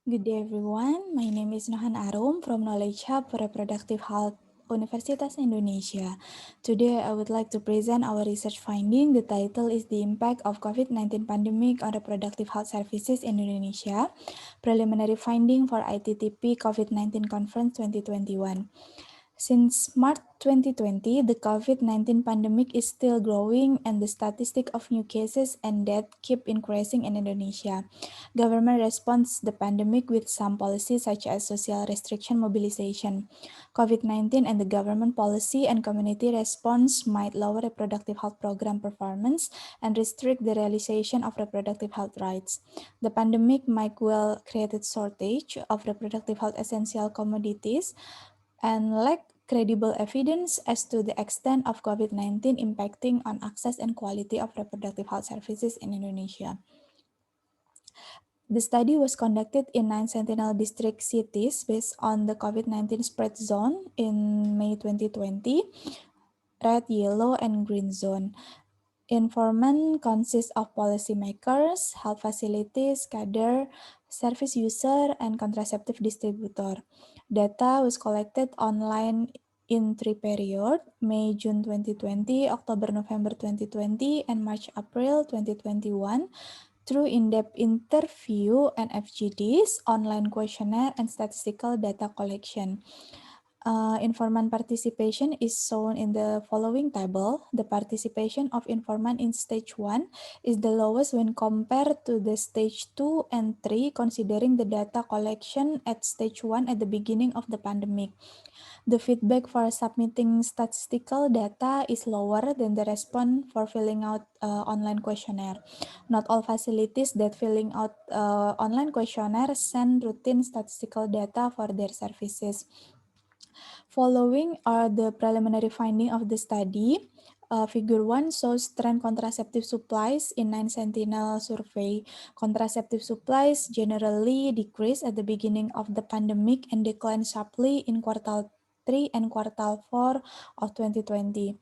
Good day, everyone. My name is Nohan Arum from Knowledge Hub for Reproductive Health, Universitas Indonesia. Today, I would like to present our research finding. The title is The Impact of COVID-19 Pandemic on Reproductive Health Services in Indonesia, Preliminary Finding for ITTP COVID-19 Conference 2021. Since March 2020, the COVID-19 pandemic is still growing and the statistic of new cases and death keep increasing in Indonesia. Government responds the pandemic with some policies such as social restriction mobilization. COVID-19 and the government policy and community response might lower reproductive health program performance and restrict the realization of reproductive health rights. The pandemic might well create a shortage of reproductive health essential commodities and lack credible evidence as to the extent of COVID-19 impacting on access and quality of reproductive health services in Indonesia. The study was conducted in 9 Sentinel District cities based on the COVID-19 spread zone in May 2020, red, yellow, and green zone. Informant consists of policymakers, health facilities, cadre, service user, and contraceptive distributor. Data was collected online in 3 periods, May-June 2020, October-November 2020, and March-April 2021, through in-depth interview and FGDs, online questionnaire, and statistical data collection. Informant participation is shown in the following table. The participation of informant in stage 1 is the lowest when compared to the stage 2 and 3, considering the data collection at stage 1 at the beginning of the pandemic. The feedback for submitting statistical data is lower than the response for filling out online questionnaire. Not all facilities that filling out online questionnaire send routine statistical data for their services. Following are the preliminary findings of the study. Figure 1 shows trend contraceptive supplies in 9 Sentinel survey. Contraceptive supplies generally decrease at the beginning of the pandemic and decline sharply in quarter 3 and quarter 4 of 2020.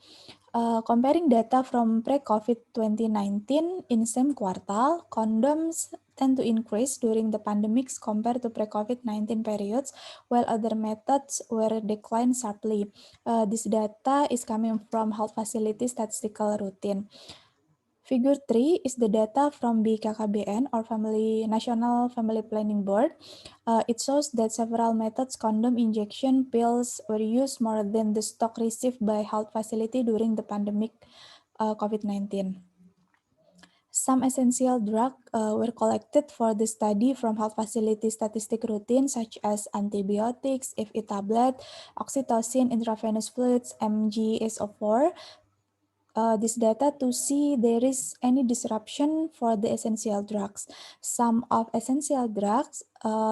Comparing data from pre-COVID 2019 in same quarter, condoms tend to increase during the pandemics compared to pre-COVID-19 periods, while other methods were declined sharply. This data is coming from health facility statistical routine. Figure 3 is the data from BKKBN or National Family Planning Board. It shows that several methods condom injection pills were used more than the stock received by health facility during the pandemic COVID-19. Some essential drugs were collected for the study from health facility statistic routine such as antibiotics, IV tablet, oxytocin, intravenous fluids, MgSO4, this data to see there is any disruption for the essential drugs. Some of essential drugs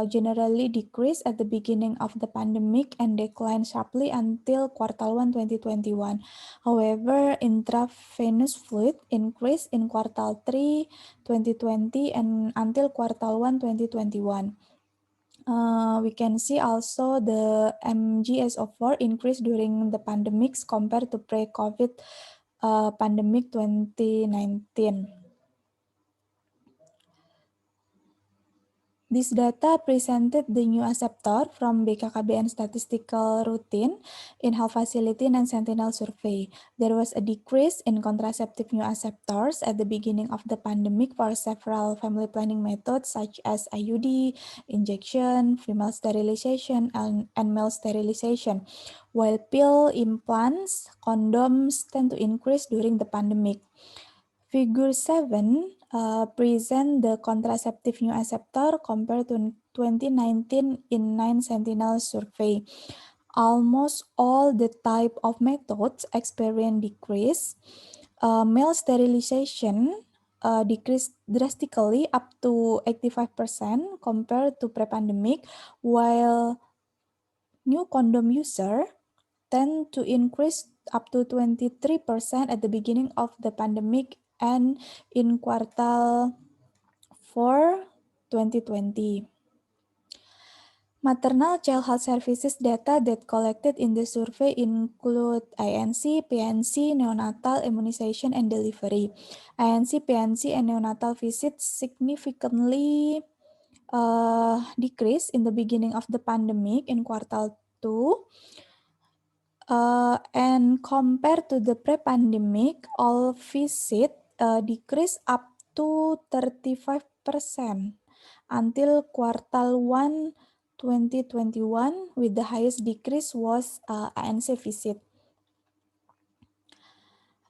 generally decrease at the beginning of the pandemic and decline sharply until quarter 1 2021. However, intravenous fluid increased in quarter 3 2020 and until quarter 1 2021. We can see also the MgSO4 increase during the pandemics compared to pre-COVID pandemic 2019. This data presented the new acceptor from BKKBN statistical routine in health facility and Sentinel survey. There was a decrease in contraceptive new acceptors at the beginning of the pandemic for several family planning methods such as IUD, injection, female sterilization, and male sterilization, while pill, implants, condoms tend to increase during the pandemic. Figure 7 present the contraceptive new acceptor compared to 2019 in 9 Sentinel survey. Almost all the type of methods experience decrease. Male sterilization decreased drastically up to 85% compared to pre-pandemic, while new condom user tend to increase up to 23% at the beginning of the pandemic and in quarter 4 2020. Maternal child health services data that collected in the survey include INC, PNC, neonatal immunization and delivery. INC, PNC, and neonatal visits significantly decrease in the beginning of the pandemic in quarter 2. And compared to the pre-pandemic, all visit decreased up to 35% until quarter 1 2021, with the highest decrease was ANC visit.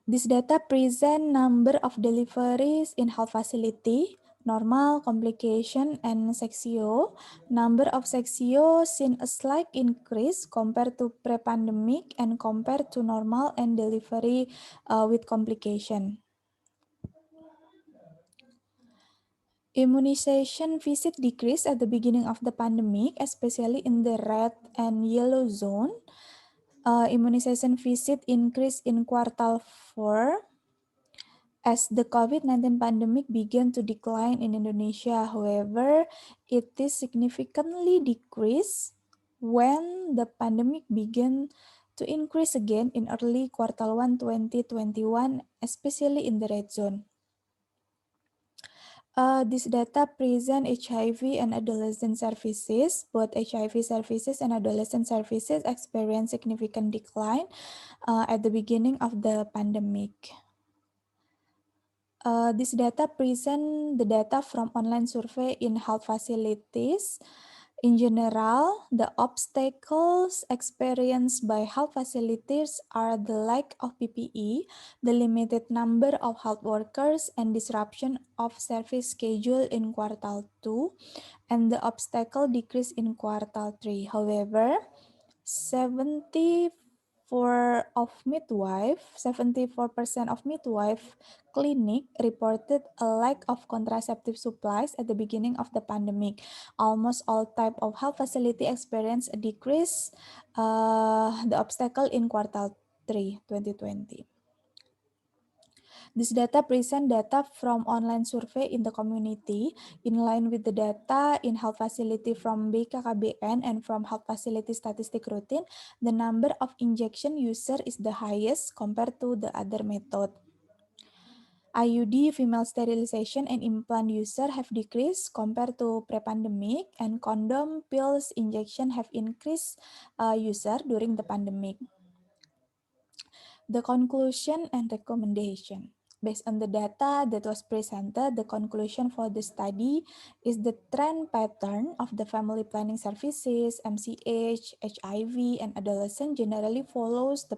This data present number of deliveries in health facility, normal, complication, and sexio. Number of sexio seen a slight increase compared to pre-pandemic and compared to normal and delivery with complication. Immunization visit decreased at the beginning of the pandemic, especially in the red and yellow zone. Immunization visit increased in quarter 4 as the COVID-19 pandemic began to decline in Indonesia. However, it is significantly decreased when the pandemic began to increase again in early quarter 1 2021, especially in the red zone. This data present HIV and adolescent services. Both HIV services and adolescent services experienced significant decline at the beginning of the pandemic. This data present the data from online survey in health facilities. In general, the obstacles experienced by health facilities are the lack of PPE, the limited number of health workers, and disruption of service schedule in quarter 2, and the obstacle decrease in quarter 3. However, 74% of midwife clinic reported a lack of contraceptive supplies at the beginning of the pandemic. Almost all type of health facility experienced a decrease the obstacle in quarter 3 2020. This data present data from online survey in the community in line with the data in health facility from BKKBN and from health facility statistic routine. The number of injection user is the highest compared to the other method. IUD, female sterilization, and implant user have decreased compared to pre-pandemic, and condom pills injection have increased user during the pandemic. The conclusion and recommendation. Based on the data that was presented, the conclusion for the study is the trend pattern of the family planning services, MCH, HIV, and adolescent generally follows the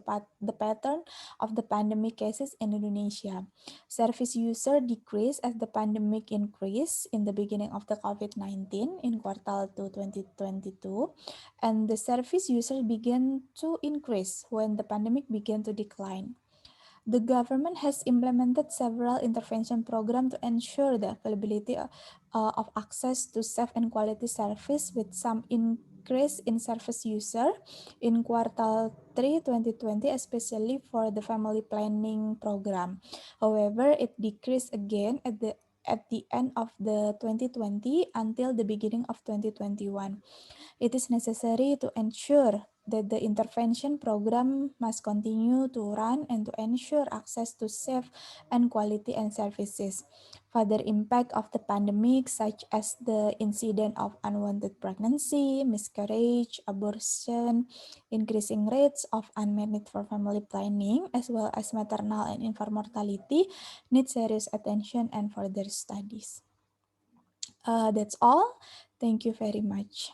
pattern of the pandemic cases in Indonesia. Service user decreased as the pandemic increased in the beginning of the COVID-19 in quarter 2 2022, and the service users began to increase when the pandemic began to decline. The government has implemented several intervention programs to ensure the availability of access to safe and quality service, with some increase in service user in quarter 3 2020, especially for the family planning program. However, it decreased again at the end of the 2020 until the beginning of 2021. It is necessary to ensure that the intervention program must continue to run and to ensure access to safe and quality and services. Further impact of the pandemic, such as the incident of unwanted pregnancy, miscarriage, abortion, increasing rates of unmet need for family planning, as well as maternal and infant mortality, need serious attention and further studies. That's all. Thank you very much.